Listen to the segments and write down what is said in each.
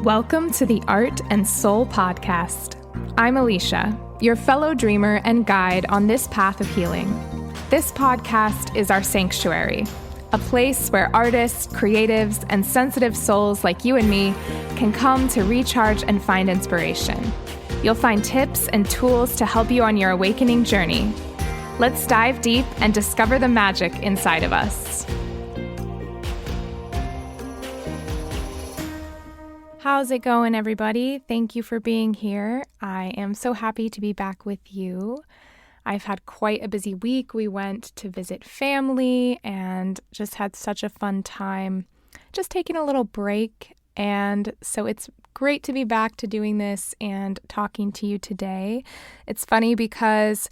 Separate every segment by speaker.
Speaker 1: Welcome to the Art and Soul Podcast. I'm Alicia, your fellow dreamer and guide on this path of healing. This podcast is our sanctuary, a place where artists, creatives, and sensitive souls like you and me can come to recharge and find inspiration. You'll find tips and tools to help you on your awakening journey. Let's dive deep and discover the magic inside of us. How's it going, everybody? Thank you for being here. I am so happy to be back with you. I've had quite a busy week. We went to visit family and just had such a fun time, just taking a little break. And so it's great to be back to doing this and talking to you today. It's funny because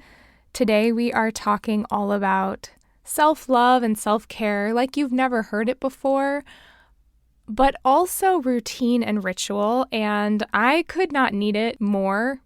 Speaker 1: today we are talking all about self-love and self-care like you've never heard it before, but also routine and ritual. And I could not need it more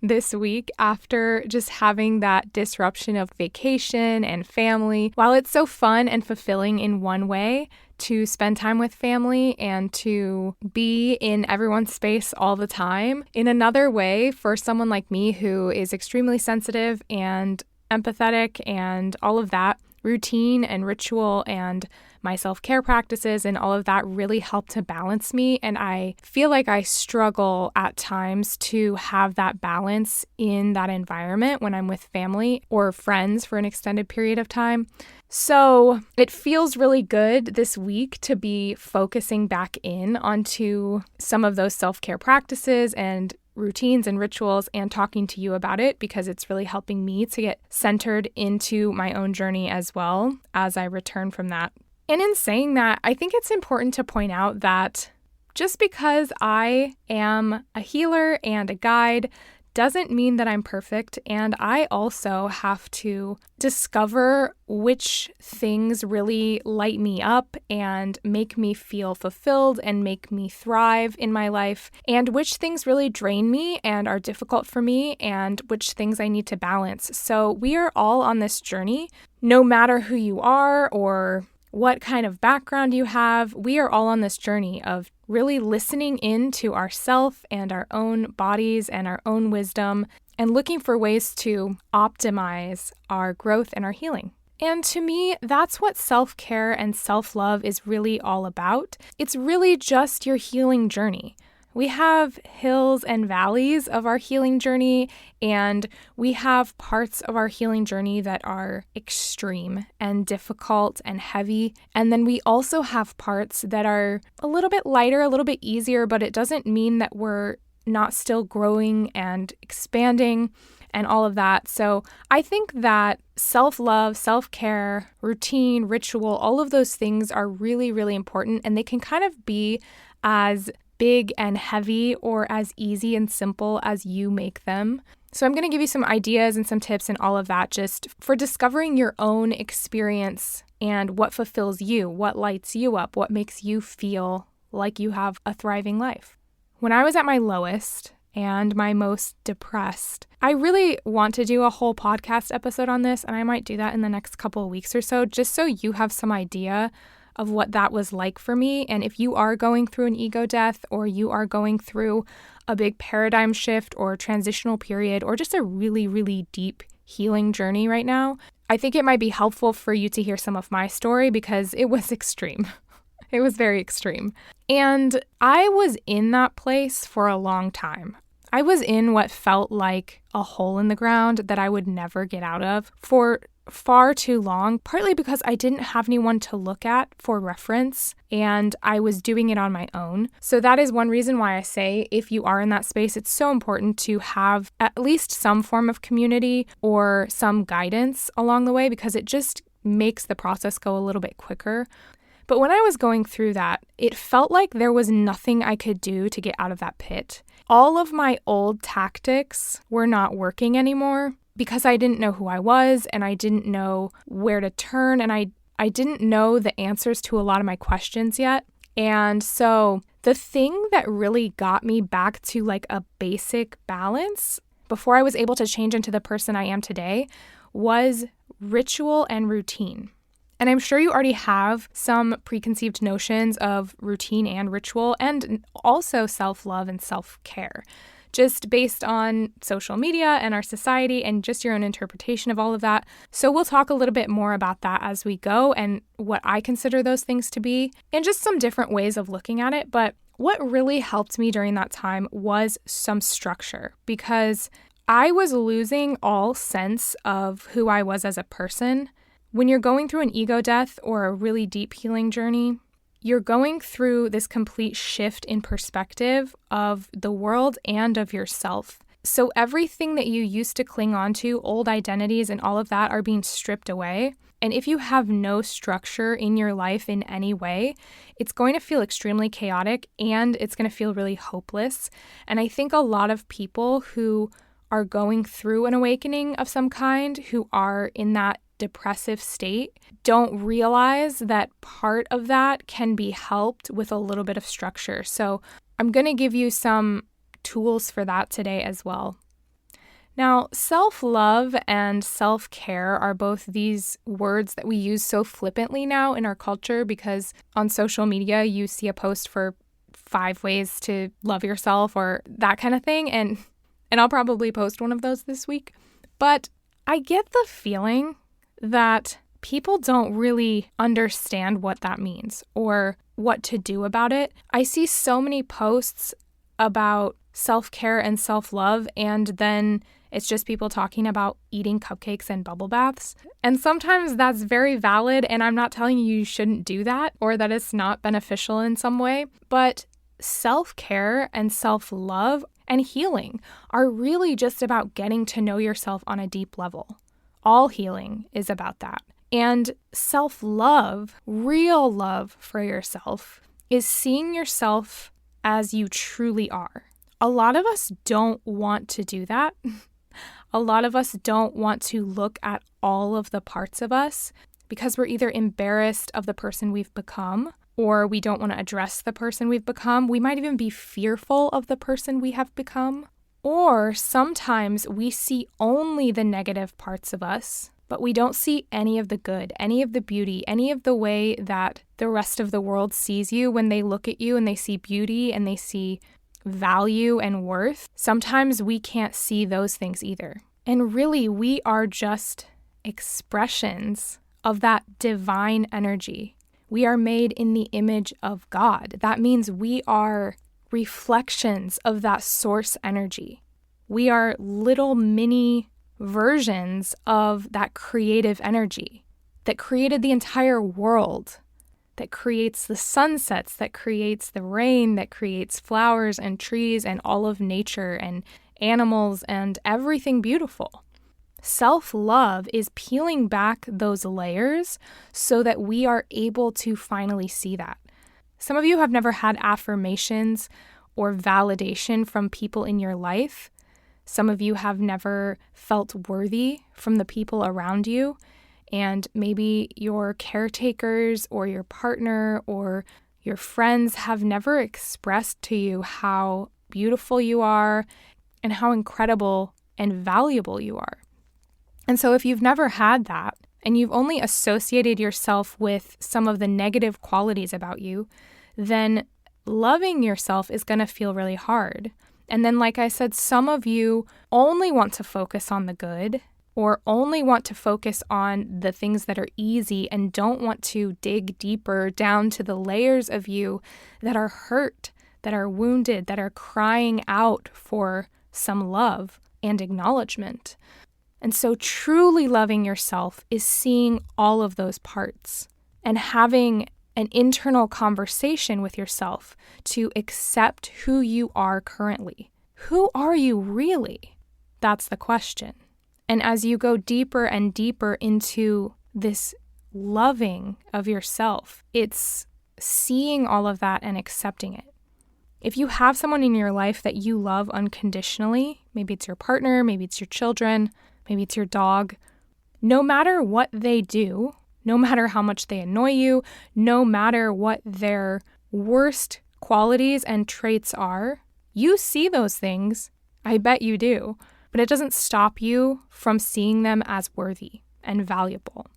Speaker 1: this week after just having that disruption of vacation and family. While it's so fun and fulfilling in one way to spend time with family and to be in everyone's space all the time, in another way, for someone like me who is extremely sensitive and empathetic and all of that, routine and ritual and my self-care practices and all of that really help to balance me. And I feel like I struggle at times to have that balance in that environment when I'm with family or friends for an extended period of time. So it feels really good this week to be focusing back in onto some of those self-care practices and routines and rituals and talking to you about it, because it's really helping me to get centered into my own journey as well as I return from that. And in saying that, I think it's important to point out that just because I am a healer and a guide doesn't mean that I'm perfect. And I also have to discover which things really light me up and make me feel fulfilled and make me thrive in my life, and which things really drain me and are difficult for me, and which things I need to balance. So we are all on this journey, no matter who you are or what kind of background you have. We are all on this journey of really listening into ourself and our own bodies and our own wisdom and looking for ways to optimize our growth and our healing. And to me, that's what self-care and self-love is really all about. It's really just your healing journey. We have hills and valleys of our healing journey, and we have parts of our healing journey that are extreme and difficult and heavy. And then we also have parts that are a little bit lighter, a little bit easier, but it doesn't mean that we're not still growing and expanding and all of that. So I think that self-love, self-care, routine, ritual, all of those things are really, really important, and they can kind of be as big and heavy or as easy and simple as you make them. So I'm going to give you some ideas and some tips and all of that just for discovering your own experience and what fulfills you, what lights you up, what makes you feel like you have a thriving life. When I was at my lowest and my most depressed, I really want to do a whole podcast episode on this, and I might do that in the next couple of weeks or so, just so you have some idea of what that was like for me. And if you are going through an ego death, or you are going through a big paradigm shift or transitional period, or just a really, really deep healing journey right now, I think it might be helpful for you to hear some of my story, because it was extreme. It was very extreme. And I was in that place for a long time. I was in what felt like a hole in the ground that I would never get out of for far too long, partly because I didn't have anyone to look at for reference and I was doing it on my own. So that is one reason why I say if you are in that space, it's so important to have at least some form of community or some guidance along the way, because it just makes the process go a little bit quicker. But when I was going through that, it felt like there was nothing I could do to get out of that pit. All of my old tactics were not working anymore, because I didn't know who I was and I didn't know where to turn, and I didn't know the answers to a lot of my questions yet. And so the thing that really got me back to like a basic balance before I was able to change into the person I am today was ritual and routine. And I'm sure you already have some preconceived notions of routine and ritual, and also self-love and self-care, just based on social media and our society and just your own interpretation of all of that. So we'll talk a little bit more about that as we go and what I consider those things to be and just some different ways of looking at it. But what really helped me during that time was some structure, because I was losing all sense of who I was as a person. When you're going through an ego death or a really deep healing journey, you're going through this complete shift in perspective of the world and of yourself. So everything that you used to cling on to, old identities and all of that, are being stripped away. And if you have no structure in your life in any way, it's going to feel extremely chaotic and it's going to feel really hopeless. And I think a lot of people who are going through an awakening of some kind, who are in that depressive state, don't realize that part of that can be helped with a little bit of structure. So I'm going to give you some tools for that today as well. Now, self-love and self-care are both these words that we use so flippantly now in our culture, because on social media you see a post for 5 ways to love yourself or that kind of thing, and I'll probably post one of those this week. But I get the feeling that people don't really understand what that means or what to do about it. I see so many posts about self-care and self-love, and then it's just people talking about eating cupcakes and bubble baths. And sometimes that's very valid, and I'm not telling you shouldn't do that or that it's not beneficial in some way. But self-care and self-love and healing are really just about getting to know yourself on a deep level. All healing is about that. And self-love, real love for yourself, is seeing yourself as you truly are. A lot of us don't want to do that. A lot of us don't want to look at all of the parts of us because we're either embarrassed of the person we've become, or we don't want to address the person we've become. We might even be fearful of the person we have become. Or sometimes we see only the negative parts of us, but we don't see any of the good, any of the beauty, any of the way that the rest of the world sees you when they look at you and they see beauty and they see value and worth. Sometimes we can't see those things either. And really, we are just expressions of that divine energy. We are made in the image of God. That means we are reflections of that source energy. We are little mini versions of that creative energy that created the entire world, that creates the sunsets, that creates the rain, that creates flowers and trees and all of nature and animals and everything beautiful. Self-love is peeling back those layers so that we are able to finally see that. Some of you have never had affirmations or validation from people in your life. Some of you have never felt worthy from the people around you, and maybe your caretakers or your partner or your friends have never expressed to you how beautiful you are and how incredible and valuable you are. And so if you've never had that, and you've only associated yourself with some of the negative qualities about you, then loving yourself is going to feel really hard. And then, like I said, some of you only want to focus on the good or only want to focus on the things that are easy and don't want to dig deeper down to the layers of you that are hurt, that are wounded, that are crying out for some love and acknowledgement. And so truly loving yourself is seeing all of those parts and having an internal conversation with yourself to accept who you are currently. Who are you really? That's the question. And as you go deeper and deeper into this loving of yourself, it's seeing all of that and accepting it. If you have someone in your life that you love unconditionally, maybe it's your partner, maybe it's your children, maybe it's your dog, no matter what they do, no matter how much they annoy you, no matter what their worst qualities and traits are, you see those things. I bet you do. But it doesn't stop you from seeing them as worthy and valuable.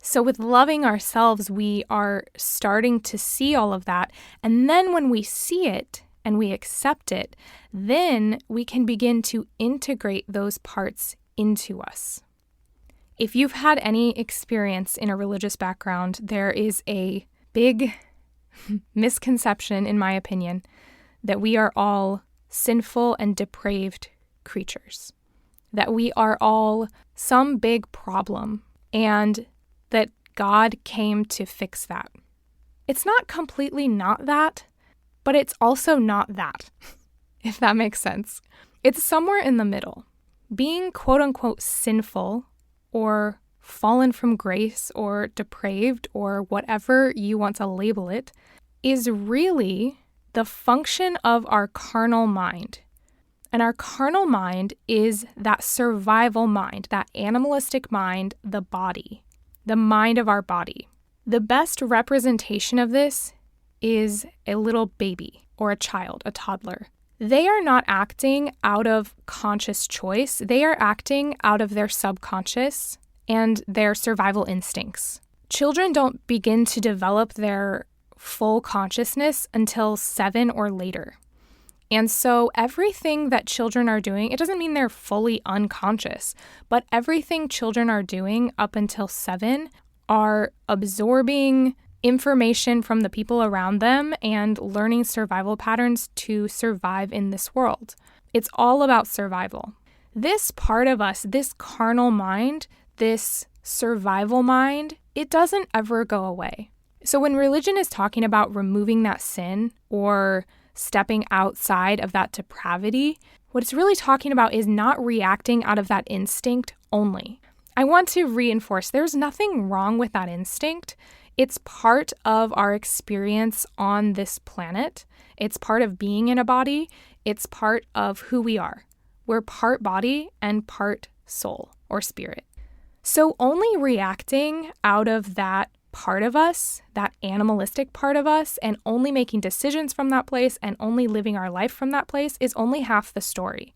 Speaker 1: So with loving ourselves, we are starting to see all of that. And then when we see it and we accept it, then we can begin to integrate those parts into us. If you've had any experience in a religious background, there is a big misconception, in my opinion, that we are all sinful and depraved creatures, that we are all some big problem, and that God came to fix that. It's not completely not that, but it's also not that, if that makes sense. It's somewhere in the middle. Being quote-unquote sinful or fallen from grace or depraved or whatever you want to label it is really the function of our carnal mind. And our carnal mind is that survival mind, that animalistic mind, the body, the mind of our body. The best representation of this is a little baby or a child, a toddler. They are not acting out of conscious choice. They are acting out of their subconscious and their survival instincts. Children don't begin to develop their full consciousness until 7 or later. And so everything that children are doing, it doesn't mean they're fully unconscious, but everything children are doing up until 7 are absorbing information from the people around them and learning survival patterns to survive in this world. It's all about survival. This part of us, this carnal mind, this survival mind, it doesn't ever go away. So when religion is talking about removing that sin or stepping outside of that depravity, what it's really talking about is not reacting out of that instinct only. I want to reinforce there's nothing wrong with that instinct. It's part of our experience on this planet. It's part of being in a body. It's part of who we are. We're part body and part soul or spirit. So only reacting out of that part of us, that animalistic part of us, and only making decisions from that place and only living our life from that place is only half the story.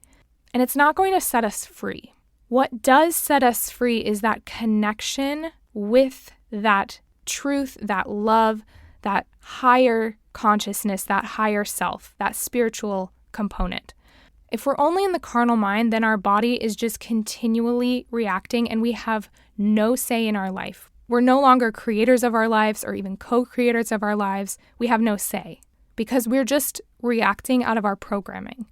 Speaker 1: And it's not going to set us free. What does set us free is that connection with that truth, that love, that higher consciousness, that higher self, that spiritual component. If we're only in the carnal mind, then our body is just continually reacting and we have no say in our life. We're no longer creators of our lives or even co-creators of our lives. We have no say because we're just reacting out of our programming.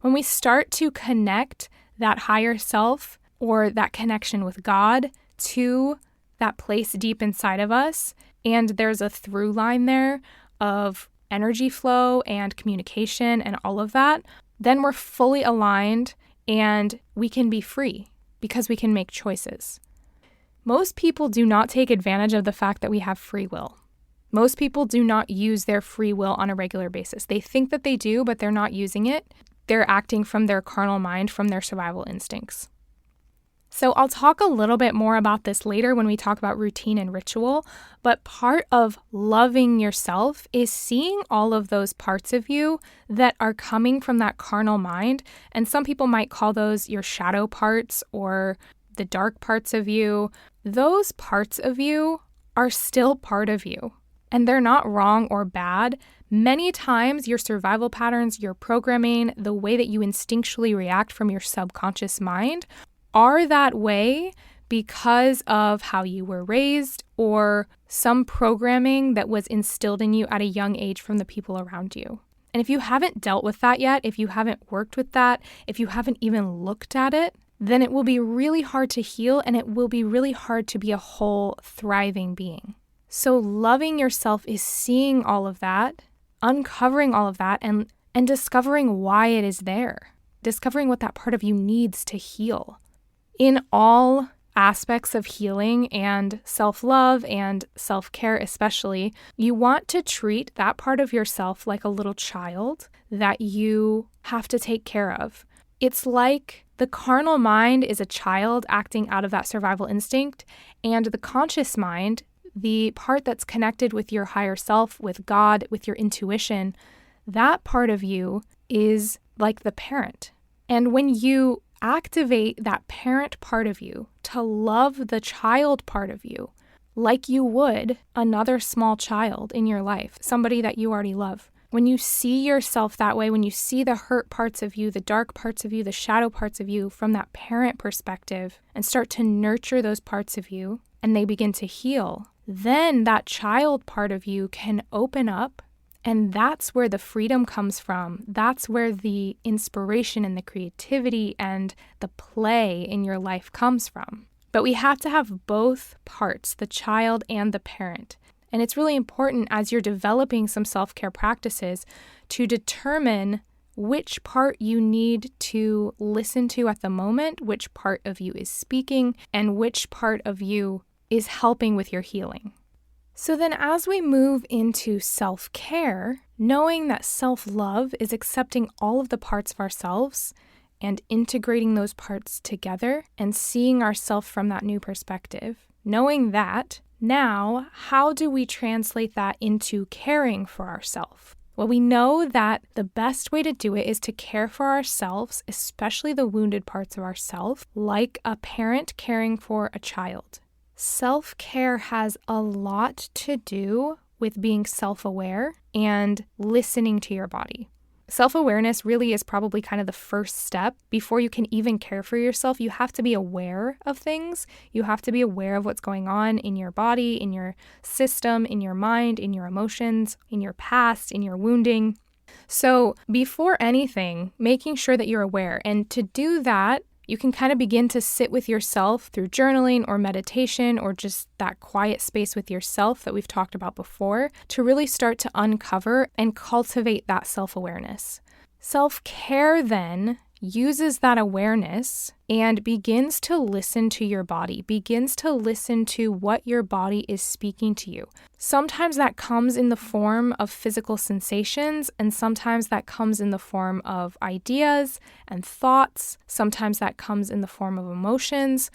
Speaker 1: When we start to connect that higher self or that connection with God to that place deep inside of us, and there's a through line there of energy flow and communication and all of that, then we're fully aligned and we can be free because we can make choices. Most people do not take advantage of the fact that we have free will. Most people do not use their free will on a regular basis. They think that they do, but they're not using it. They're acting from their carnal mind, from their survival instincts. So I'll talk a little bit more about this later when we talk about routine and ritual, but part of loving yourself is seeing all of those parts of you that are coming from that carnal mind, and some people might call those your shadow parts or the dark parts of you. Those parts of you are still part of you, and they're not wrong or bad. Many times your survival patterns, your programming, the way that you instinctually react from your subconscious mind are that way because of how you were raised or some programming that was instilled in you at a young age from the people around you. And if you haven't dealt with that yet, if you haven't worked with that, if you haven't even looked at it, then it will be really hard to heal and it will be really hard to be a whole, thriving being. So loving yourself is seeing all of that, uncovering all of that, and discovering why it is there, discovering what that part of you needs to heal. In all aspects of healing and self-love and self-care especially, you want to treat that part of yourself like a little child that you have to take care of. It's like the carnal mind is a child acting out of that survival instinct, and the conscious mind, the part that's connected with your higher self, with God, with your intuition, that part of you is like the parent. And when you activate that parent part of you to love the child part of you, like you would another small child in your life, somebody that you already love. When you see yourself that way, when you see the hurt parts of you, the dark parts of you, the shadow parts of you from that parent perspective, and start to nurture those parts of you, and they begin to heal, then that child part of you can open up, and that's where the freedom comes from. That's where the inspiration and the creativity and the play in your life comes from. But we have to have both parts, the child and the parent. And it's really important as you're developing some self-care practices to determine which part you need to listen to at the moment, which part of you is speaking, and which part of you is helping with your healing. So then as we move into self-care, knowing that self-love is accepting all of the parts of ourselves and integrating those parts together and seeing ourselves from that new perspective, knowing that, now, how do we translate that into caring for ourselves? Well, we know that the best way to do it is to care for ourselves, especially the wounded parts of ourselves, like a parent caring for a child. Self-care has a lot to do with being self-aware and listening to your body. Self-awareness really is probably kind of the first step. Before you can even care for yourself, you have to be aware of things. You have to be aware of what's going on in your body, in your system, in your mind, in your emotions, in your past, in your wounding. So before anything, making sure that you're aware. And to do that, you can kind of begin to sit with yourself through journaling or meditation or just that quiet space with yourself that we've talked about before to really start to uncover and cultivate that self-awareness. Self-care then uses that awareness and begins to listen to your body, begins to listen to what your body is speaking to you. Sometimes that comes in the form of physical sensations, and sometimes that comes in the form of ideas and thoughts. Sometimes that comes in the form of emotions.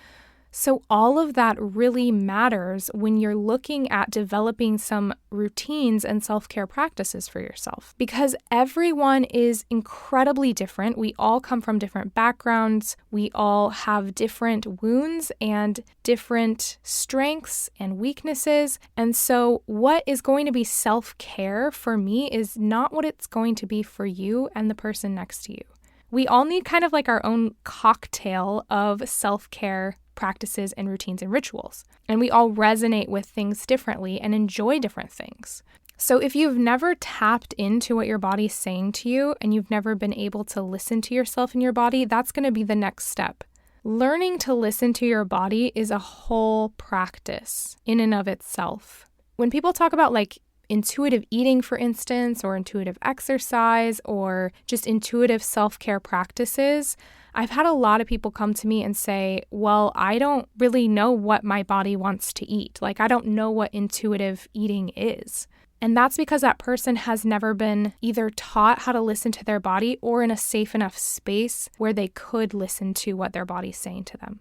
Speaker 1: So all of that really matters when you're looking at developing some routines and self-care practices for yourself, because everyone is incredibly different. We all come from different backgrounds. We all have different wounds and different strengths and weaknesses. And so what is going to be self-care for me is not what it's going to be for you and the person next to you. We all need kind of like our own cocktail of self-care practices and routines and rituals. And we all resonate with things differently and enjoy different things. So if you've never tapped into what your body's saying to you and you've never been able to listen to yourself and your body, that's going to be the next step. Learning to listen to your body is a whole practice in and of itself. When people talk about like intuitive eating, for instance, or intuitive exercise, or just intuitive self-care practices, I've had a lot of people come to me and say, well, I don't really know what my body wants to eat. Like, I don't know what intuitive eating is. And that's because that person has never been either taught how to listen to their body or in a safe enough space where they could listen to what their body's saying to them.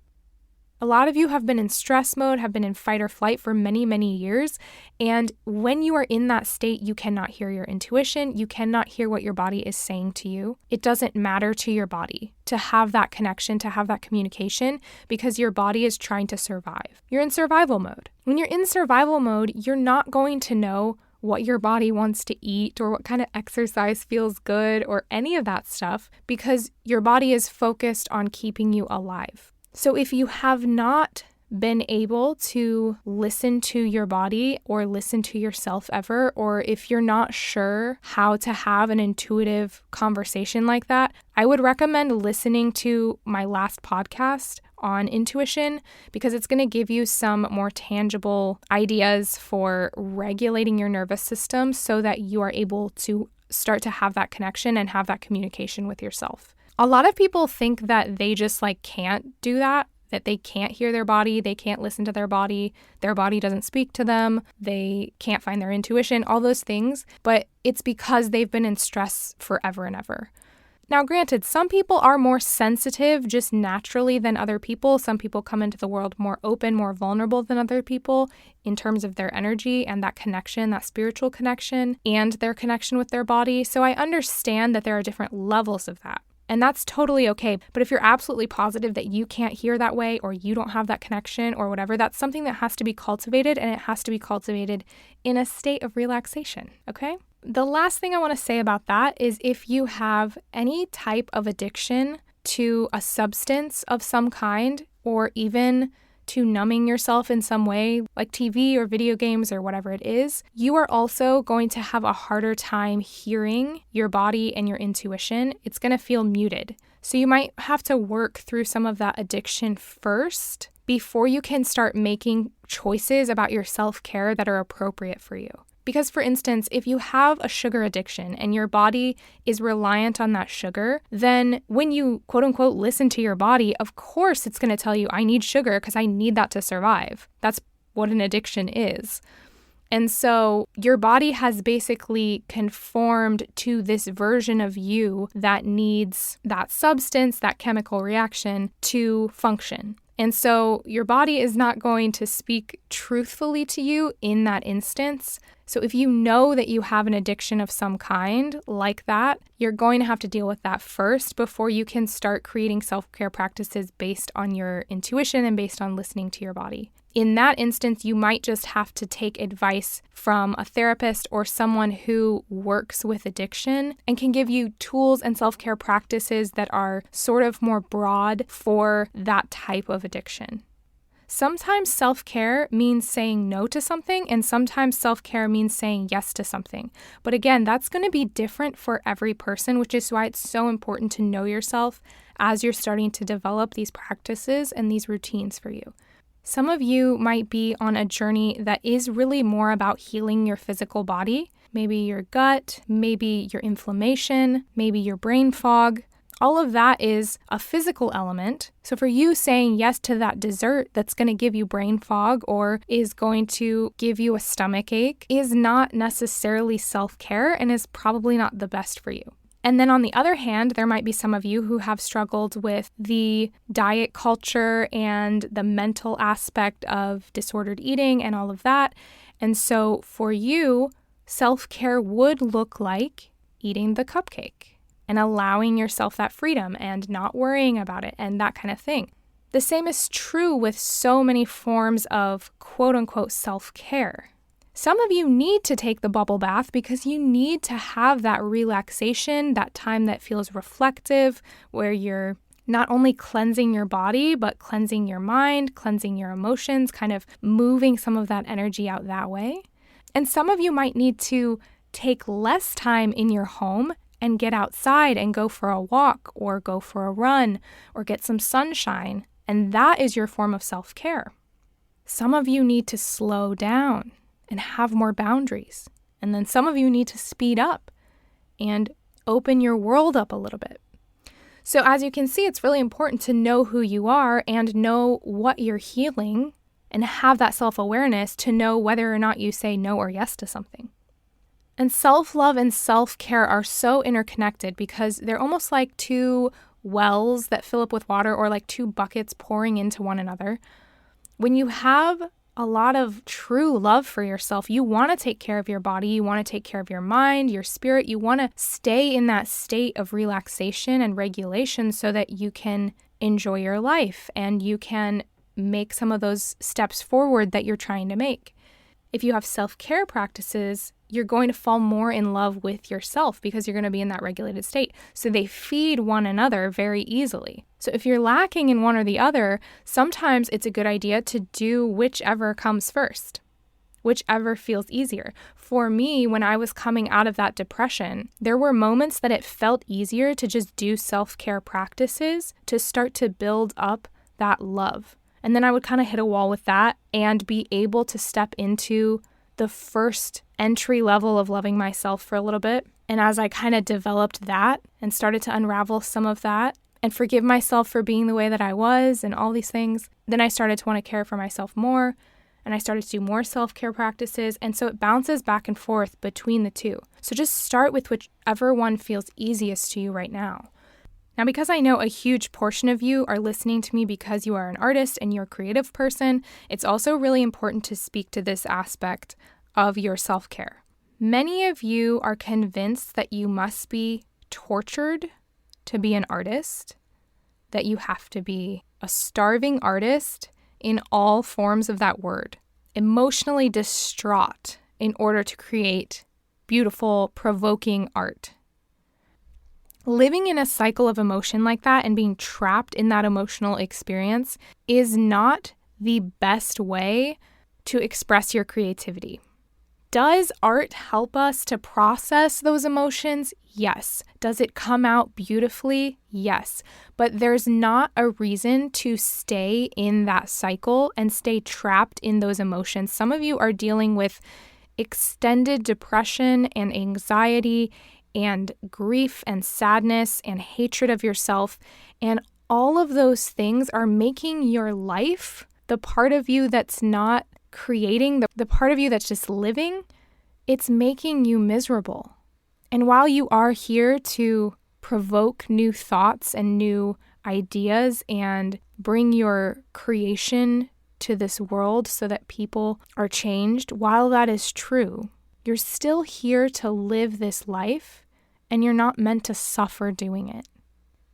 Speaker 1: A lot of you have been in stress mode, have been in fight or flight for many, many years. And when you are in that state, you cannot hear your intuition. You cannot hear what your body is saying to you. It doesn't matter to your body to have that connection, to have that communication, because your body is trying to survive. You're in survival mode. When you're in survival mode, you're not going to know what your body wants to eat or what kind of exercise feels good or any of that stuff, because your body is focused on keeping you alive. So if you have not been able to listen to your body or listen to yourself ever, or if you're not sure how to have an intuitive conversation like that, I would recommend listening to my last podcast on intuition, because it's going to give you some more tangible ideas for regulating your nervous system so that you are able to start to have that connection and have that communication with yourself. A lot of people think that they just can't do that they can't hear their body, they can't listen to their body doesn't speak to them, they can't find their intuition, all those things, but it's because they've been in stress forever and ever. Now, granted, some people are more sensitive just naturally than other people. Some people come into the world more open, more vulnerable than other people in terms of their energy and that connection, that spiritual connection, and their connection with their body. So I understand that there are different levels of that. And that's totally okay. But if you're absolutely positive that you can't hear that way or you don't have that connection or whatever, that's something that has to be cultivated, and it has to be cultivated in a state of relaxation, okay? The last thing I want to say about that is if you have any type of addiction to a substance of some kind, or even to numbing yourself in some way, like TV or video games or whatever it is, you are also going to have a harder time hearing your body and your intuition. It's going to feel muted. So you might have to work through some of that addiction first before you can start making choices about your self-care that are appropriate for you. Because, for instance, if you have a sugar addiction and your body is reliant on that sugar, then when you quote unquote listen to your body, of course it's going to tell you, I need sugar because I need that to survive. That's what an addiction is. And so your body has basically conformed to this version of you that needs that substance, that chemical reaction to function. And so your body is not going to speak truthfully to you in that instance. So if you know that you have an addiction of some kind like that, you're going to have to deal with that first before you can start creating self-care practices based on your intuition and based on listening to your body. In that instance, you might just have to take advice from a therapist or someone who works with addiction and can give you tools and self-care practices that are sort of more broad for that type of addiction. Sometimes self-care means saying no to something, and sometimes self-care means saying yes to something. But again, that's going to be different for every person, which is why it's so important to know yourself as you're starting to develop these practices and these routines for you. Some of you might be on a journey that is really more about healing your physical body, maybe your gut, maybe your inflammation, maybe your brain fog. All of that is a physical element. So for you, saying yes to that dessert that's going to give you brain fog or is going to give you a stomach ache is not necessarily self-care and is probably not the best for you. And then on the other hand, there might be some of you who have struggled with the diet culture and the mental aspect of disordered eating and all of that. And so for you, self-care would look like eating the cupcake and allowing yourself that freedom and not worrying about it and that kind of thing. The same is true with so many forms of quote-unquote self-care. Some of you need to take the bubble bath because you need to have that relaxation, that time that feels reflective, where you're not only cleansing your body, but cleansing your mind, cleansing your emotions, kind of moving some of that energy out that way. And some of you might need to take less time in your home and get outside and go for a walk or go for a run or get some sunshine. And that is your form of self-care. Some of you need to slow down and have more boundaries. And then some of you need to speed up and open your world up a little bit. So as you can see, it's really important to know who you are and know what you're healing and have that self-awareness to know whether or not you say no or yes to something. And self-love and self-care are so interconnected because they're almost like two wells that fill up with water or like two buckets pouring into one another. When you have a lot of true love for yourself, you want to take care of your body, you want to take care of your mind, your spirit, you want to stay in that state of relaxation and regulation so that you can enjoy your life and you can make some of those steps forward that you're trying to make. If you have self-care practices, you're going to fall more in love with yourself because you're going to be in that regulated state. So they feed one another very easily. So if you're lacking in one or the other, sometimes it's a good idea to do whichever comes first, whichever feels easier. For me, when I was coming out of that depression, there were moments that it felt easier to just do self-care practices to start to build up that love. And then I would kind of hit a wall with that and be able to step into the first entry level of loving myself for a little bit. And as I kind of developed that and started to unravel some of that and forgive myself for being the way that I was and all these things, then I started to want to care for myself more and I started to do more self-care practices. And so it bounces back and forth between the two. So just start with whichever one feels easiest to you right now. Now, because I know a huge portion of you are listening to me because you are an artist and you're a creative person, it's also really important to speak to this aspect of your self-care. Many of you are convinced that you must be tortured to be an artist, that you have to be a starving artist in all forms of that word, emotionally distraught in order to create beautiful, provoking art. Living in a cycle of emotion like that and being trapped in that emotional experience is not the best way to express your creativity. Does art help us to process those emotions? Yes. Does it come out beautifully? Yes. But there's not a reason to stay in that cycle and stay trapped in those emotions. Some of you are dealing with extended depression and anxiety and grief and sadness and hatred of yourself. And all of those things are making your life, the part of you that's not creating, the part of you that's just living, it's making you miserable. And while you are here to provoke new thoughts and new ideas and bring your creation to this world so that people are changed, while that is true, you're still here to live this life and you're not meant to suffer doing it.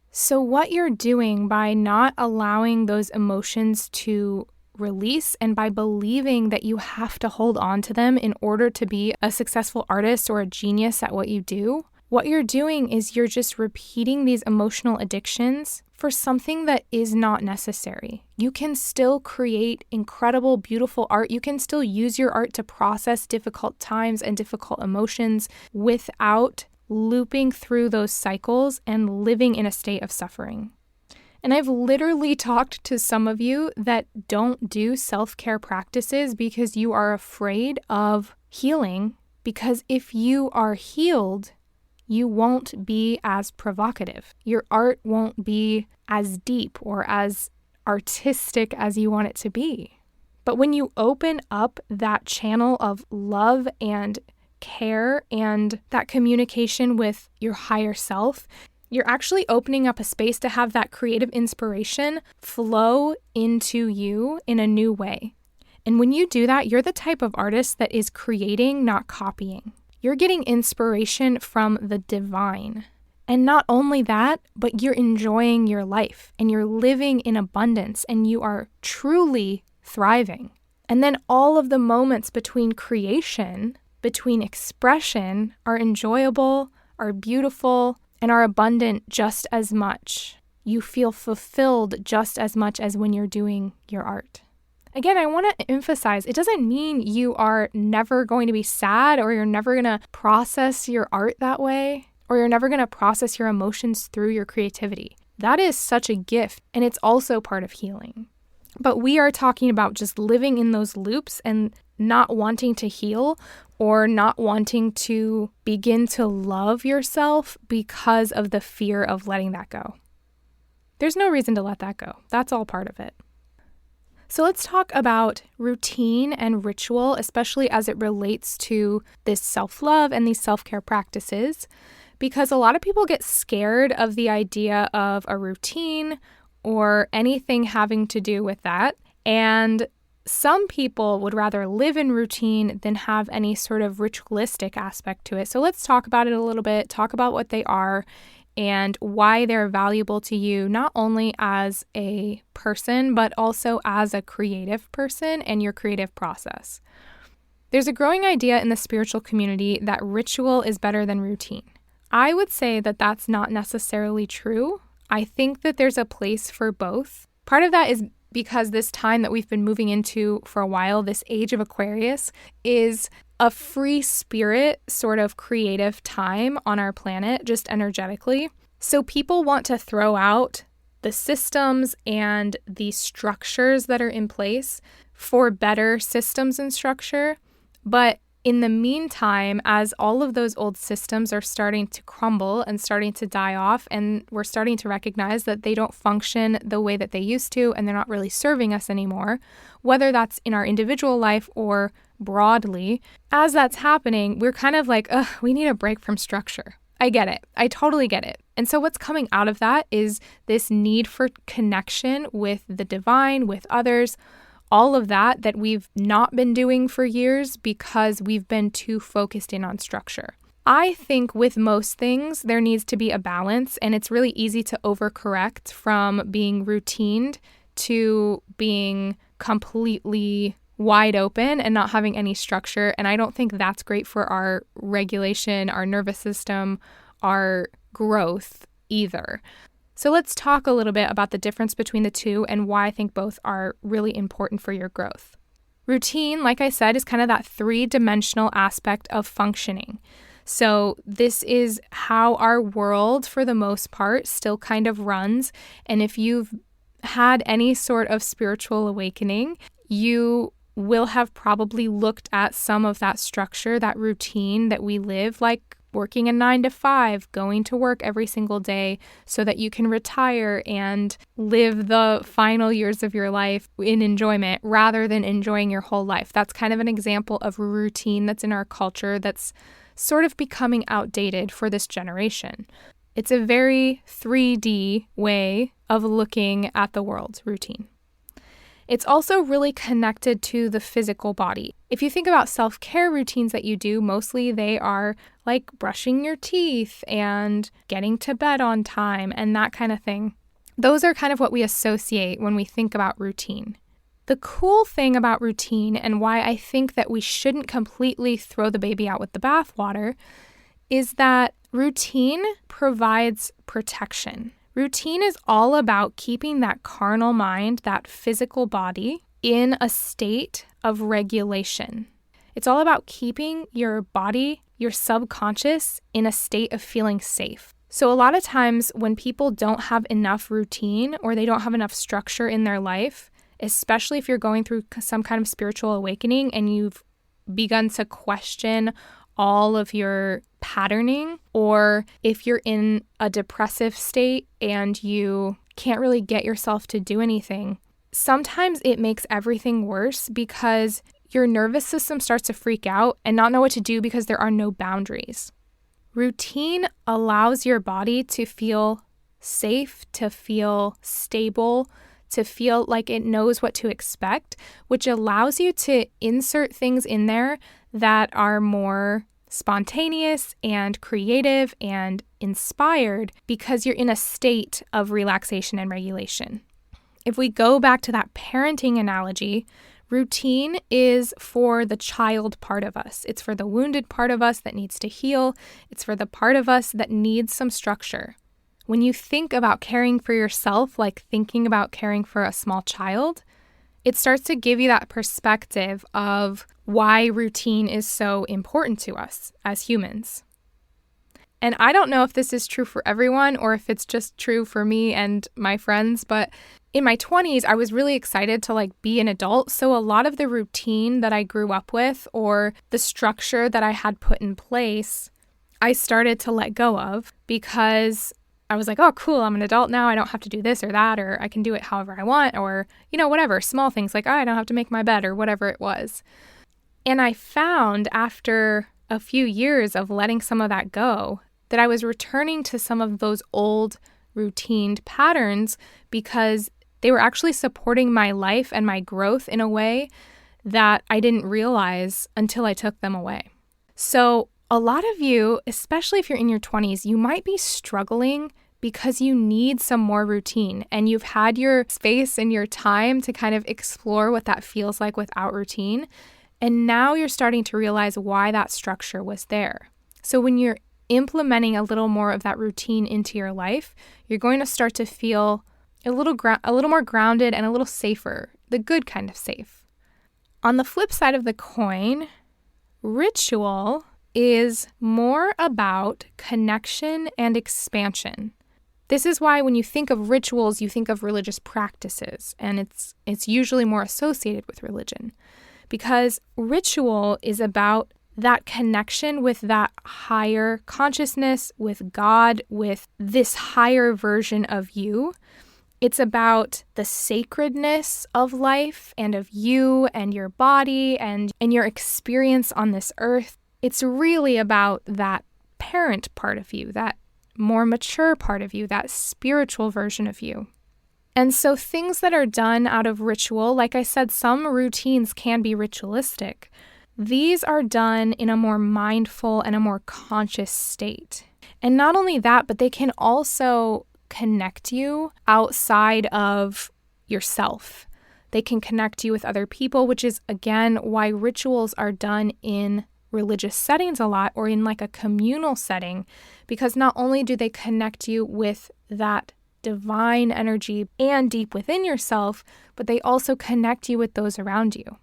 Speaker 1: So what you're doing by not allowing those emotions to release and by believing that you have to hold on to them in order to be a successful artist or a genius at what you do, what you're doing is you're just repeating these emotional addictions for something that is not necessary. You can still create incredible, beautiful art. You can still use your art to process difficult times and difficult emotions without looping through those cycles and living in a state of suffering. And I've literally talked to some of you that don't do self-care practices because you are afraid of healing, because if you are healed, you won't be as provocative. Your art won't be as deep or as artistic as you want it to be. But when you open up that channel of love and care and that communication with your higher self, you're actually opening up a space to have that creative inspiration flow into you in a new way. And when you do that, you're the type of artist that is creating, not copying. You're getting inspiration from the divine. And not only that, but you're enjoying your life and you're living in abundance and you are truly thriving. And then all of the moments between creation, between expression, are enjoyable, are beautiful, and are abundant just as much. You feel fulfilled just as much as when you're doing your art. Again, I want to emphasize, it doesn't mean you are never going to be sad or you're never going to process your art that way, or you're never going to process your emotions through your creativity. That is such a gift, and it's also part of healing. But we are talking about just living in those loops and not wanting to heal or not wanting to begin to love yourself because of the fear of letting that go. There's no reason to let that go. That's all part of it. So let's talk about routine and ritual, especially as it relates to this self-love and these self-care practices, because a lot of people get scared of the idea of a routine or anything having to do with that. And some people would rather live in routine than have any sort of ritualistic aspect to it. So let's talk about it a little bit, talk about what they are and why they're valuable to you, not only as a person, but also as a creative person and your creative process. There's a growing idea in the spiritual community that ritual is better than routine. I would say that that's not necessarily true. I think that there's a place for both. Part of that is because this time that we've been moving into for a while, this age of Aquarius, is a free spirit sort of creative time on our planet, just energetically. So people want to throw out the systems and the structures that are in place for better systems and structure. But in the meantime, as all of those old systems are starting to crumble and starting to die off, and we're starting to recognize that they don't function the way that they used to, and they're not really serving us anymore, whether that's in our individual life or broadly, as that's happening, we're kind of like, we need a break from structure. I get it. I totally get it. And so what's coming out of that is this need for connection with the divine, with others, all of that we've not been doing for years because we've been too focused in on structure. I think with most things, there needs to be a balance, and it's really easy to overcorrect from being routined to being completely wide open and not having any structure. And I don't think that's great for our regulation, our nervous system, our growth either. So let's talk a little bit about the difference between the two and why I think both are really important for your growth. Routine, like I said, is kind of that three-dimensional aspect of functioning. So this is how our world, for the most part, still kind of runs. And if you've had any sort of spiritual awakening, you will have probably looked at some of that structure, that routine that we live, like working a 9 to 5, going to work every single day so that you can retire and live the final years of your life in enjoyment rather than enjoying your whole life. That's kind of an example of routine that's in our culture that's sort of becoming outdated for this generation. It's a very 3D way of looking at the world, routine. It's also really connected to the physical body. If you think about self-care routines that you do, mostly they are like brushing your teeth and getting to bed on time and that kind of thing. Those are kind of what we associate when we think about routine. The cool thing about routine and why I think that we shouldn't completely throw the baby out with the bathwater is that routine provides protection. Routine is all about keeping that carnal mind, that physical body, in a state of regulation. It's all about keeping your body, your subconscious, in a state of feeling safe. So a lot of times when people don't have enough routine or they don't have enough structure in their life, especially if you're going through some kind of spiritual awakening and you've begun to question all of your patterning, or if you're in a depressive state and you can't really get yourself to do anything, sometimes it makes everything worse because your nervous system starts to freak out and not know what to do because there are no boundaries. Routine allows your body to feel safe, to feel stable, to feel like it knows what to expect, which allows you to insert things in there that are more spontaneous and creative and inspired because you're in a state of relaxation and regulation. If we go back to that parenting analogy, routine is for the child part of us. It's for the wounded part of us that needs to heal. It's for the part of us that needs some structure. When you think about caring for yourself, like thinking about caring for a small child, it starts to give you that perspective of why routine is so important to us as humans. And I don't know if this is true for everyone or if it's just true for me and my friends, but in my 20s, I was really excited to be an adult. So a lot of the routine that I grew up with or the structure that I had put in place, I started to let go of because I was like, oh, cool, I'm an adult now. I don't have to do this or that, or I can do it however I want, or, whatever, small things like, oh, I don't have to make my bed or whatever it was. And I found after a few years of letting some of that go that I was returning to some of those old routined patterns because they were actually supporting my life and my growth in a way that I didn't realize until I took them away. So a lot of you, especially if you're in your 20s, you might be struggling because you need some more routine and you've had your space and your time to kind of explore what that feels like without routine. And now you're starting to realize why that structure was there. So when you're implementing a little more of that routine into your life, you're going to start to feel a little more grounded and a little safer, the good kind of safe. On the flip side of the coin, ritual is more about connection and expansion. This is why when you think of rituals, you think of religious practices, and it's usually more associated with religion, because ritual is about that connection with that higher consciousness, with God, with this higher version of you. It's about the sacredness of life and of you and your body and your experience on this earth. It's really about that parent part of you, that more mature part of you, that spiritual version of you. And so things that are done out of ritual, like I said, some routines can be ritualistic, These are done in a more mindful and a more conscious state. And not only that, but they can also connect you outside of yourself. They can connect you with other people, which is, again, why rituals are done in religious settings a lot, or in like a communal setting, because not only do they connect you with that divine energy and deep within yourself, but they also connect you with those around you.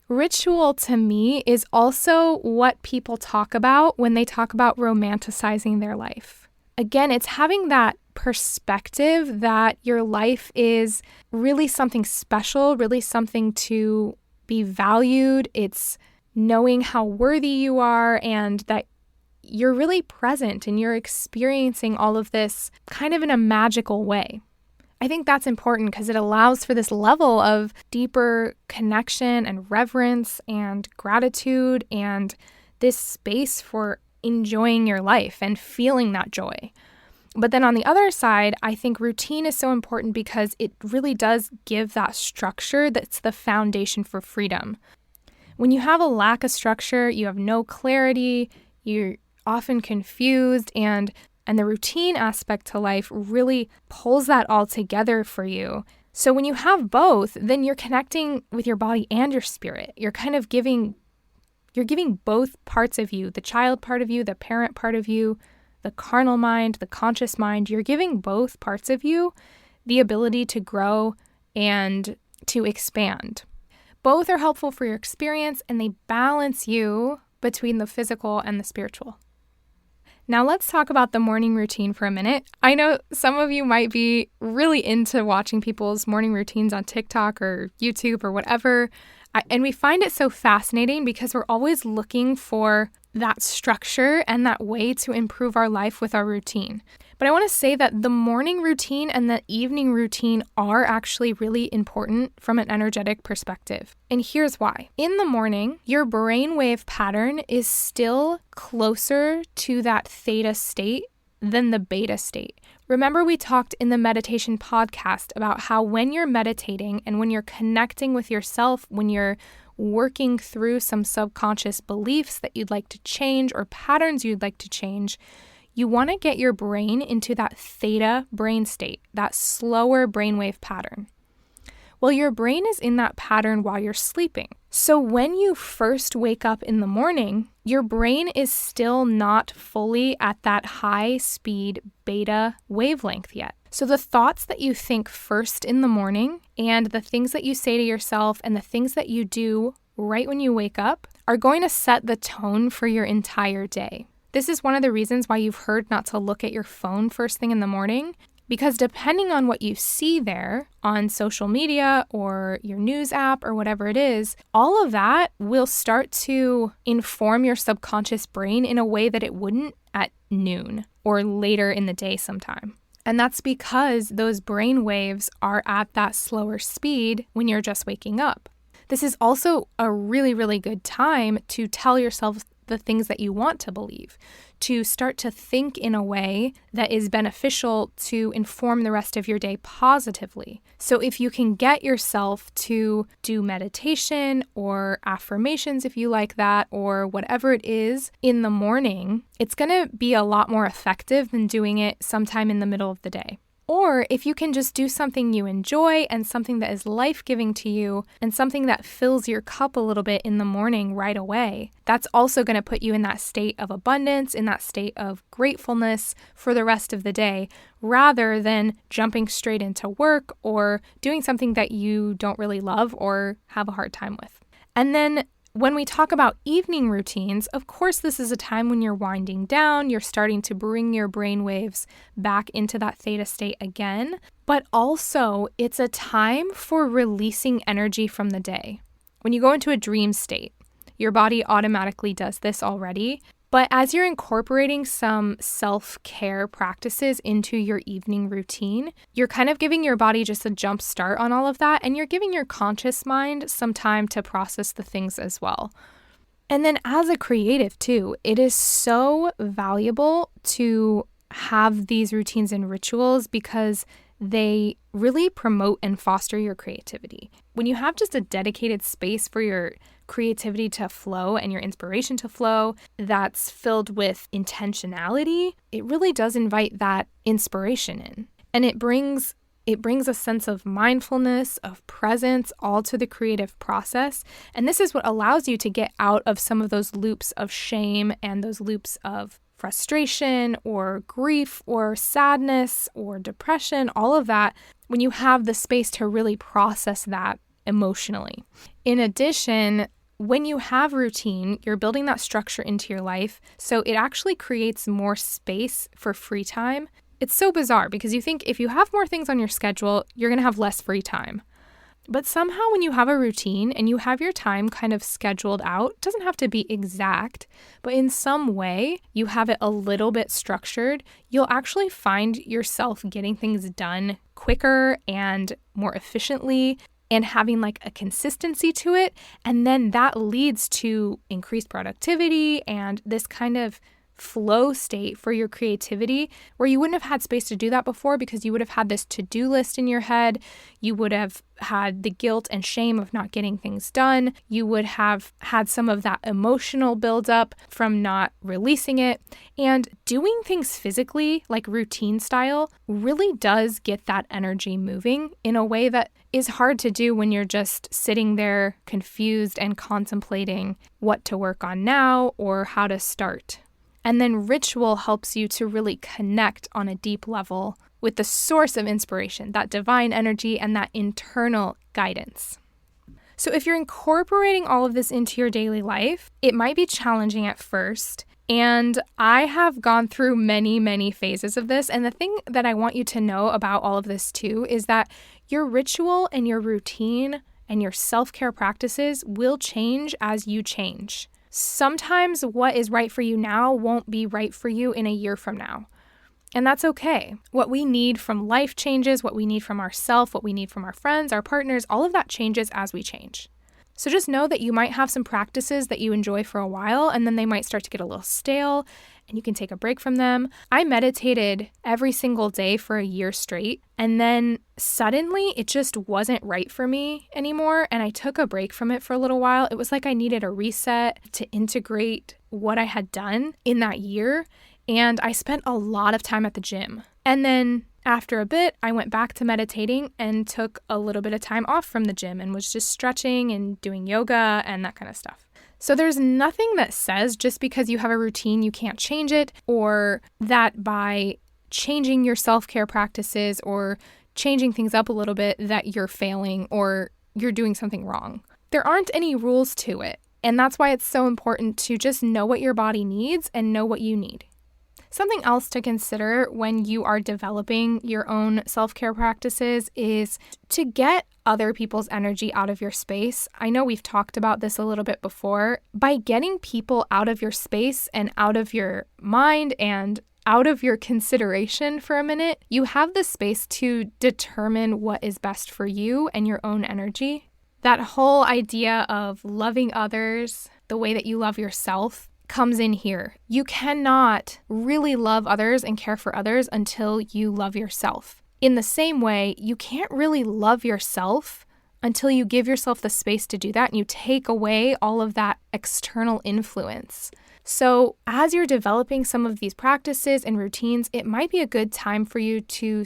Speaker 1: Ritual to me is also what people talk about when they talk about romanticizing their life. Again, it's having that perspective that your life is really something special, really something to be valued. It's knowing how worthy you are and that you're really present and you're experiencing all of this kind of in a magical way. I think that's important because it allows for this level of deeper connection and reverence and gratitude and this space for enjoying your life and feeling that joy. But then on the other side, I think routine is so important because it really does give that structure that's the foundation for freedom. When you have a lack of structure, you have no clarity, you're often confused, and the routine aspect to life really pulls that all together for you. So when you have both, then you're connecting with your body and your spirit. You're kind of giving both parts of you, the child part of you, the parent part of you, the carnal mind, the conscious mind. You're giving both parts of you the ability to grow and to expand. Both are helpful for your experience, and they balance you between the physical and the spiritual. Now let's talk about the morning routine for a minute. I know some of you might be really into watching people's morning routines on TikTok or YouTube or whatever, and we find it so fascinating because we're always looking for that structure and that way to improve our life with our routine. But I want to say that the morning routine and the evening routine are actually really important from an energetic perspective. And here's why. In the morning, your brainwave pattern is still closer to that theta state than the beta state. Remember, we talked in the meditation podcast about how when you're meditating and when you're connecting with yourself, when you're working through some subconscious beliefs that you'd like to change or patterns you'd like to change, you want to get your brain into that theta brain state, that slower brainwave pattern. Well, your brain is in that pattern while you're sleeping. So when you first wake up in the morning, your brain is still not fully at that high speed beta wavelength yet. So the thoughts that you think first in the morning and the things that you say to yourself and the things that you do right when you wake up are going to set the tone for your entire day. This is one of the reasons why you've heard not to look at your phone first thing in the morning, because depending on what you see there on social media or your news app or whatever it is, all of that will start to inform your subconscious brain in a way that it wouldn't at noon or later in the day sometime. And that's because those brain waves are at that slower speed when you're just waking up. This is also a really, really good time to tell yourself the things that you want to believe, to start to think in a way that is beneficial to inform the rest of your day positively. So if you can get yourself to do meditation or affirmations, if you like that, or whatever it is in the morning, it's going to be a lot more effective than doing it sometime in the middle of the day. Or if you can just do something you enjoy and something that is life-giving to you and something that fills your cup a little bit in the morning right away, that's also going to put you in that state of abundance, in that state of gratefulness for the rest of the day, rather than jumping straight into work or doing something that you don't really love or have a hard time with. And then when we talk about evening routines, of course, this is a time when you're winding down, you're starting to bring your brain waves back into that theta state again, but also it's a time for releasing energy from the day. When you go into a dream state, your body automatically does this already, but as you're incorporating some self-care practices into your evening routine, you're kind of giving your body just a jump start on all of that, and you're giving your conscious mind some time to process the things as well. And then as a creative too, it is so valuable to have these routines and rituals because they really promote and foster your creativity. When you have just a dedicated space for your creativity to flow and your inspiration to flow, that's filled with intentionality, it really does invite that inspiration in. And it brings a sense of mindfulness, of presence, all to the creative process. And this is what allows you to get out of some of those loops of shame and those loops of frustration or grief or sadness or depression, all of that, when you have the space to really process that emotionally. In addition, when you have routine, you're building that structure into your life, so it actually creates more space for free time. It's so bizarre because you think if you have more things on your schedule, you're going to have less free time. But somehow when you have a routine and you have your time kind of scheduled out, it doesn't have to be exact, but in some way you have it a little bit structured, you'll actually find yourself getting things done quicker and more efficiently and having like a consistency to it. And then that leads to increased productivity and this kind of flow state for your creativity where you wouldn't have had space to do that before because you would have had this to-do list in your head. You would have had the guilt and shame of not getting things done. You would have had some of that emotional buildup from not releasing it. And doing things physically, like routine style, really does get that energy moving in a way that is hard to do when you're just sitting there confused and contemplating what to work on now or how to start. And then ritual helps you to really connect on a deep level with the source of inspiration, that divine energy and that internal guidance. So if you're incorporating all of this into your daily life, it might be challenging at first. And I have gone through many, many phases of this. And the thing that I want you to know about all of this too is that your ritual and your routine and your self-care practices will change as you change. Sometimes what is right for you now won't be right for you in a year from now. And that's okay. What we need from life changes, what we need from ourselves, what we need from our friends, our partners, all of that changes as we change. So just know that you might have some practices that you enjoy for a while and then they might start to get a little stale and you can take a break from them. I meditated every single day for a year straight and then suddenly it just wasn't right for me anymore and I took a break from it for a little while. It was like I needed a reset to integrate what I had done in that year and I spent a lot of time at the gym. And then after a bit, I went back to meditating and took a little bit of time off from the gym and was just stretching and doing yoga and that kind of stuff. So there's nothing that says just because you have a routine, you can't change it, or that by changing your self-care practices or changing things up a little bit that you're failing or you're doing something wrong. There aren't any rules to it. And that's why it's so important to just know what your body needs and know what you need. Something else to consider when you are developing your own self-care practices is to get other people's energy out of your space. I know we've talked about this a little bit before. By getting people out of your space and out of your mind and out of your consideration for a minute, you have the space to determine what is best for you and your own energy. That whole idea of loving others the way that you love yourself comes in here. You cannot really love others and care for others until you love yourself. In the same way, you can't really love yourself until you give yourself the space to do that and you take away all of that external influence. So as you're developing some of these practices and routines, it might be a good time for you to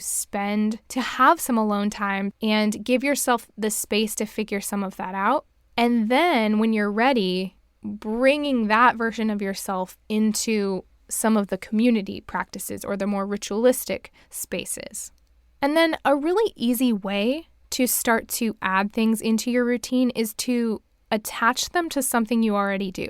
Speaker 1: have some alone time and give yourself the space to figure some of that out. And then when you're ready, bringing that version of yourself into some of the community practices or the more ritualistic spaces. And then a really easy way to start to add things into your routine is to attach them to something you already do.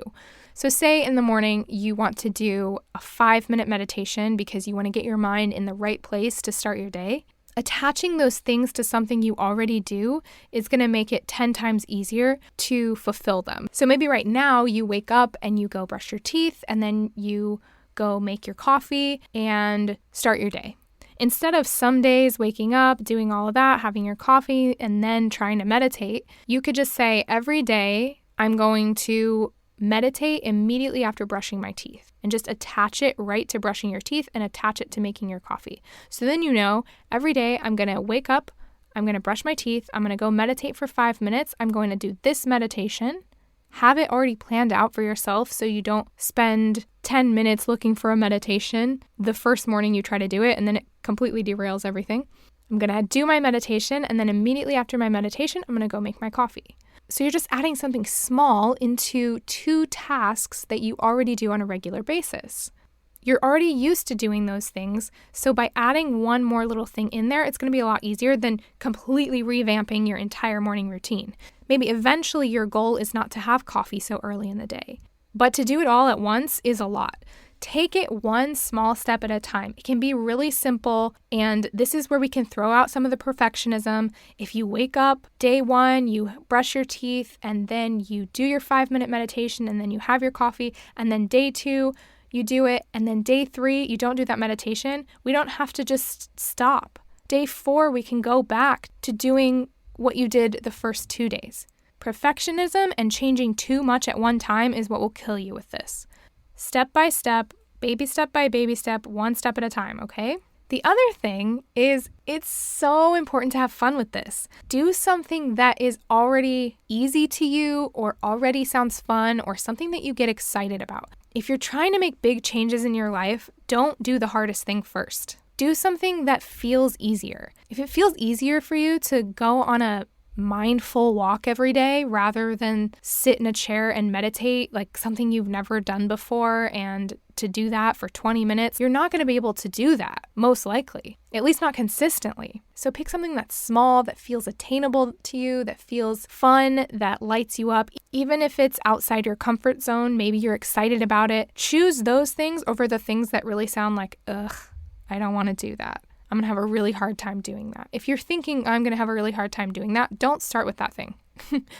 Speaker 1: So say in the morning you want to do a 5-minute meditation because you want to get your mind in the right place to start your day. Attaching those things to something you already do is going to make it 10 times easier to fulfill them. So maybe right now you wake up and you go brush your teeth and then you go make your coffee and start your day. Instead of some days waking up, doing all of that, having your coffee, and then trying to meditate, you could just say every day I'm going to meditate immediately after brushing my teeth and just attach it right to brushing your teeth and attach it to making your coffee. So then you know every day I'm going to wake up, I'm going to brush my teeth, I'm going to go meditate for 5 minutes, I'm going to do this meditation, Have it already planned out for yourself so you don't spend 10 minutes looking for a meditation the first morning you try to do it and then it completely derails everything. I'm going to do my meditation, and then immediately after my meditation, I'm going to go make my coffee. So you're just adding something small into 2 tasks that you already do on a regular basis. You're already used to doing those things, so by adding one more little thing in there, it's going to be a lot easier than completely revamping your entire morning routine. Maybe eventually your goal is not to have coffee so early in the day, but to do it all at once is a lot. Take it one small step at a time. It can be really simple, and this is where we can throw out some of the perfectionism. If you wake up day 1, you brush your teeth, and then you do your 5-minute meditation, and then you have your coffee, and then day 2, you do it, and then day 3, you don't do that meditation. We don't have to just stop. Day 4, we can go back to doing what you did the first 2 days. Perfectionism and changing too much at one time is what will kill you with this. Step by step, baby step by baby step, one step at a time, okay? The other thing is it's so important to have fun with this. Do something that is already easy to you or already sounds fun or something that you get excited about. If you're trying to make big changes in your life, don't do the hardest thing first. Do something that feels easier. If it feels easier for you to go on a mindful walk every day rather than sit in a chair and meditate, like something you've never done before, and to do that for 20 minutes, you're not going to be able to do that, most likely, at least not consistently. So pick something that's small, that feels attainable to you, that feels fun, that lights you up. Even if it's outside your comfort zone, maybe you're excited about it, choose those things over the things that really sound like, ugh, I don't want to do that. I'm going to have a really hard time doing that. If you're thinking I'm going to have a really hard time doing that, don't start with that thing.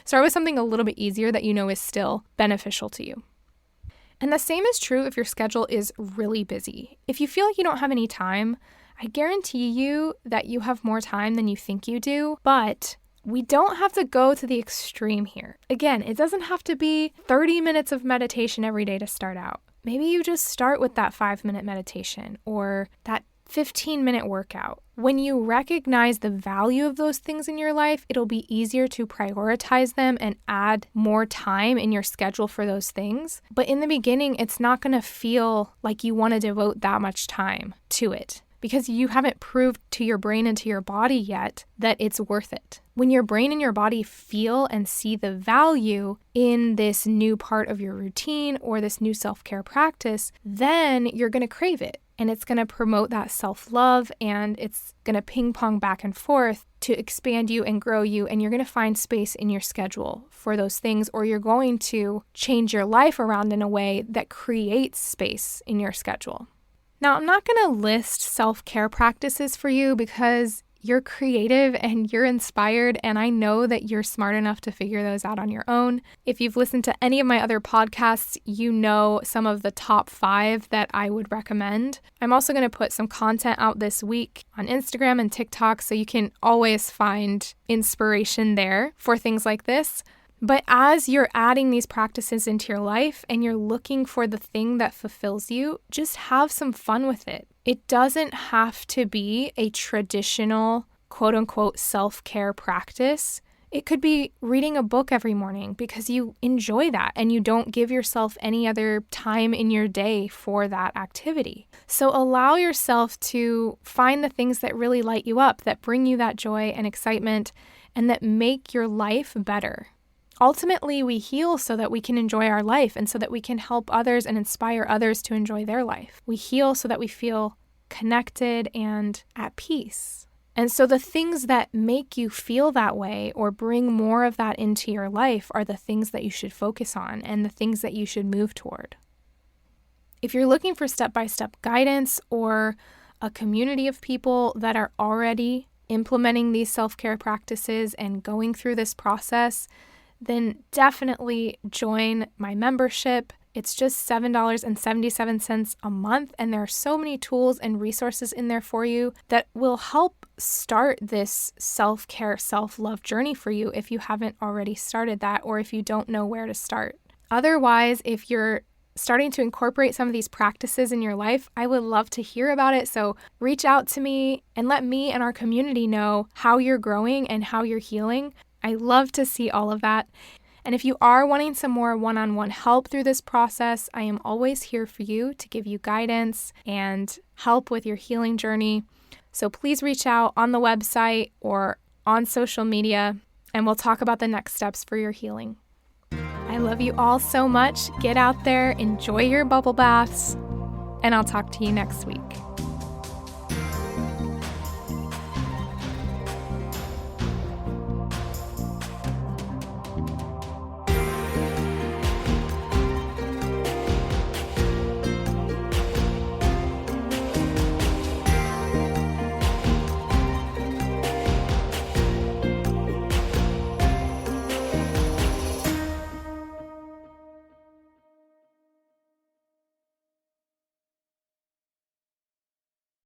Speaker 1: Start with something a little bit easier that you know is still beneficial to you. And the same is true if your schedule is really busy. If you feel like you don't have any time, I guarantee you that you have more time than you think you do, but we don't have to go to the extreme here. Again, it doesn't have to be 30 minutes of meditation every day to start out. Maybe you just start with that 5-minute meditation or that 15-minute workout. When you recognize the value of those things in your life, it'll be easier to prioritize them and add more time in your schedule for those things. But in the beginning, it's not going to feel like you want to devote that much time to it because you haven't proved to your brain and to your body yet that it's worth it. When your brain and your body feel and see the value in this new part of your routine or this new self-care practice, then you're going to crave it. And it's going to promote that self-love, and it's going to ping pong back and forth to expand you and grow you, and you're going to find space in your schedule for those things, or you're going to change your life around in a way that creates space in your schedule. Now, I'm not going to list self-care practices for you because you're creative and you're inspired, and I know that you're smart enough to figure those out on your own. If you've listened to any of my other podcasts, you know some of the top 5 that I would recommend. I'm also going to put some content out this week on Instagram and TikTok, so you can always find inspiration there for things like this. But as you're adding these practices into your life and you're looking for the thing that fulfills you, just have some fun with it. It doesn't have to be a traditional, quote unquote, self-care practice. It could be reading a book every morning because you enjoy that and you don't give yourself any other time in your day for that activity. So allow yourself to find the things that really light you up, that bring you that joy and excitement, and that make your life better. Ultimately, we heal so that we can enjoy our life and so that we can help others and inspire others to enjoy their life. We heal so that we feel connected and at peace. And so the things that make you feel that way or bring more of that into your life are the things that you should focus on and the things that you should move toward. If you're looking for step-by-step guidance or a community of people that are already implementing these self-care practices and going through this process, then definitely join my membership. It's just $7.77 a month, and there are so many tools and resources in there for you that will help start this self-care, self-love journey for you if you haven't already started that or if you don't know where to start. Otherwise, if you're starting to incorporate some of these practices in your life, I would love to hear about it. So reach out to me and let me and our community know how you're growing and how you're healing. I love to see all of that. And if you are wanting some more one-on-one help through this process, I am always here for you to give you guidance and help with your healing journey. So please reach out on the website or on social media, and we'll talk about the next steps for your healing. I love you all so much. Get out there, enjoy your bubble baths, and I'll talk to you next week.